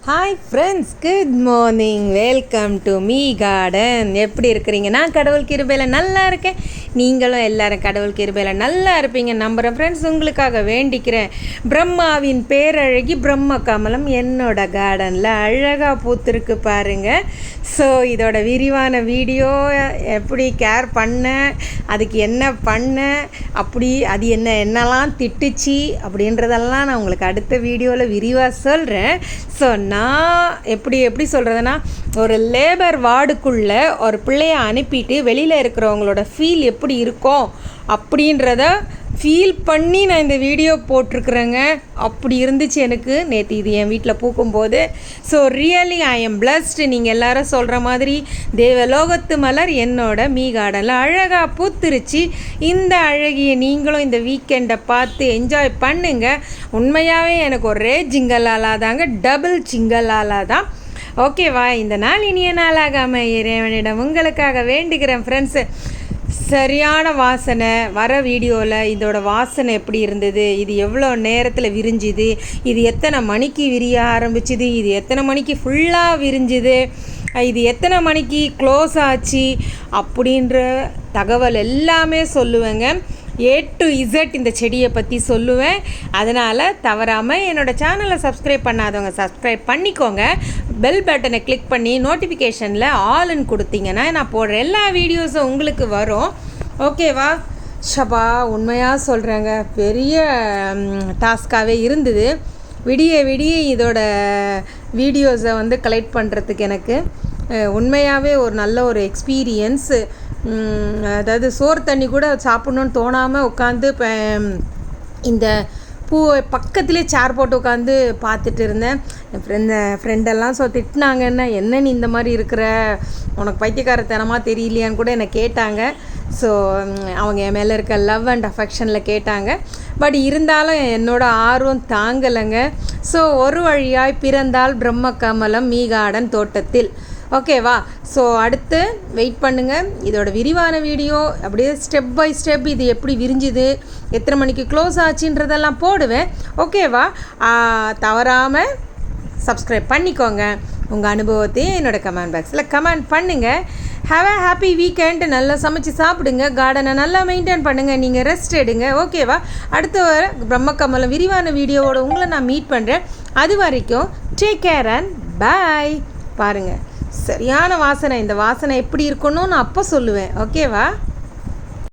Hi friends, good morning. Welcome to me garden. எப்படி இருக்கிறீங்க? நான் கடவுள் கிருபையில் நல்லா இருக்கேன். நீங்களும் எல்லாரும் கடவுள் கிருபையில் நல்லா இருப்பீங்க நம்புகிறேன். ஃப்ரெண்ட்ஸ், உங்களுக்காக வேண்டிக்கிறேன். பிரம்மாவின் பேரழகி பிரம்ம கமலம் என்னோட கார்டனில் அழகாக பூத்திருக்கு பாருங்கள். ஸோ இதோட விரிவான வீடியோ, எப்படி கேர் பண்ண, அதுக்கு என்ன பண்ண, அப்படி அது என்னெல்லாம் திட்டுச்சு அப்படின்றதெல்லாம் நான் உங்களுக்கு அடுத்த வீடியோவில் விரிவாக சொல்கிறேன். ஸோ நான் எப்படி சொல்கிறதுனா, ஒரு லேபர் வார்டுக்குள்ளே ஒரு பிள்ளையை அனுப்பிட்டு வெளியில் இருக்கிறவங்களோட ஃபீல் எப்படி இருக்கும் அப்படின்றத ஃபீல் பண்ணி நான் இந்த வீடியோ போட்டிருக்குறேங்க. அப்படி இருந்துச்சு எனக்கு நேற்று இது என் வீட்டில் பூக்கும்போது. So really I am blessed. நீங்கள் எல்லாரும் சொல்கிற மாதிரி தேவலோகத்து மலர் என்னோட மீ கார்டனில் அழகாக பூத்துருச்சு. இந்த அழகிய நீங்களும் இந்த வீக்கெண்டை பார்த்து என்ஜாய் பண்ணுங்கள். உண்மையாகவே எனக்கு ஒரே ஜிங்கலாலா தாங்க, டபுள் ஜிங்கலாலா தான். ஓகேவா? இந்த நாள் இனிய நாளாகாமல் இறைவனிடம் உங்களுக்காக வேண்டுகிறேன் ஃப்ரெண்ட்ஸு. சரியான வாசனை வர வீடியோவில் இதோட வாசனை எப்படி இருந்தது, இது எவ்வளோ நேரத்தில் விரிஞ்சுது, இது எத்தனை மணிக்கு விரிய ஆரம்பிச்சுது, இது எத்தனை மணிக்கு ஃபுல்லாக விரிஞ்சுது, இது எத்தனை மணிக்கு க்ளோஸ் ஆச்சு அப்படின்ற தகவல் எல்லாமே சொல்லுவேங்க. A to Z இந்த செடியை பற்றி சொல்லுவேன். அதனால் தவறாமல் என்னோடய சேனலை சப்ஸ்கிரைப் பண்ணாதவங்க சப்ஸ்கிரைப் பண்ணிக்கோங்க. பெல் பட்டனை கிளிக் பண்ணி நோட்டிஃபிகேஷனில் ஆல்னு கொடுத்தீங்கன்னா நான் போடுற எல்லா வீடியோஸும் உங்களுக்கு வரும். ஓகேவா? ஷபா, உண்மையாக சொல்கிறேங்க, பெரிய டாஸ்காகவே இருந்தது. விடிய இதோட வீடியோஸை கலெக்ட் பண்ணுறதுக்கு எனக்கு உண்மையாகவே ஒரு நல்ல ஒரு எக்ஸ்பீரியன்ஸு. அதாவது சோறு தண்ணி கூட சாப்பிட்ணுன்னு தோணாமல் உட்காந்து இந்த பூவை பக்கத்துலேயே சேர் போட்டு உட்காந்து பார்த்துட்டு இருந்தேன். என் ஃப்ரெண்டெல்லாம் திட்டினாங்கன்னா, என்ன நீ இந்த மாதிரி இருக்கிற, உனக்கு பைத்தியக்காரத்தனமாக தெரியலையான்னு கூட என்னை கேட்டாங்க. ஸோ அவங்க என் மேலே இருக்க லவ் அண்ட் அஃபெக்ஷனில் கேட்டாங்க. பட் இருந்தாலும் என்னோடய ஆர்வம் தாங்கலைங்க. ஸோ ஒரு வழியாய் பிறந்தால் பிரம்ம கமலம் மீ கார்டன் தோட்டத்தில். ஓகேவா? ஸோ அடுத்து வெயிட் பண்ணுங்கள். இதோட விரிவான வீடியோ அப்படியே ஸ்டெப் பை ஸ்டெப் இது எப்படி விரிஞ்சுது, எத்தனை மணிக்கு க்ளோஸ் ஆச்சுன்றதெல்லாம் போடுவேன். ஓகேவா? தவறாமல் சப்ஸ்கிரைப் பண்ணிக்கோங்க. உங்கள் அனுபவத்தையும் என்னோடய கமெண்ட் பாக்ஸில் கமெண்ட் பண்ணுங்கள். Have a happy weekend. நல்லா சமைச்சு சாப்பிடுங்க. கார்டனை நல்லா மெயின்டைன் பண்ணுங்கள். நீங்கள் ரெஸ்ட் எடுங்க. ஓகேவா? அடுத்த வர பிரம்மக்கமலம் விரிவான வீடியோவோட உங்களை நான் மீட் பண்ணுறேன். அது வரைக்கும் டேக் கேர் அண்ட் பாய். பாருங்கள், சரியான வாசனை. இந்த வாசனை எப்படி இருக்கணும்னு நான் அப்போ சொல்லுவேன். ஓகேவா?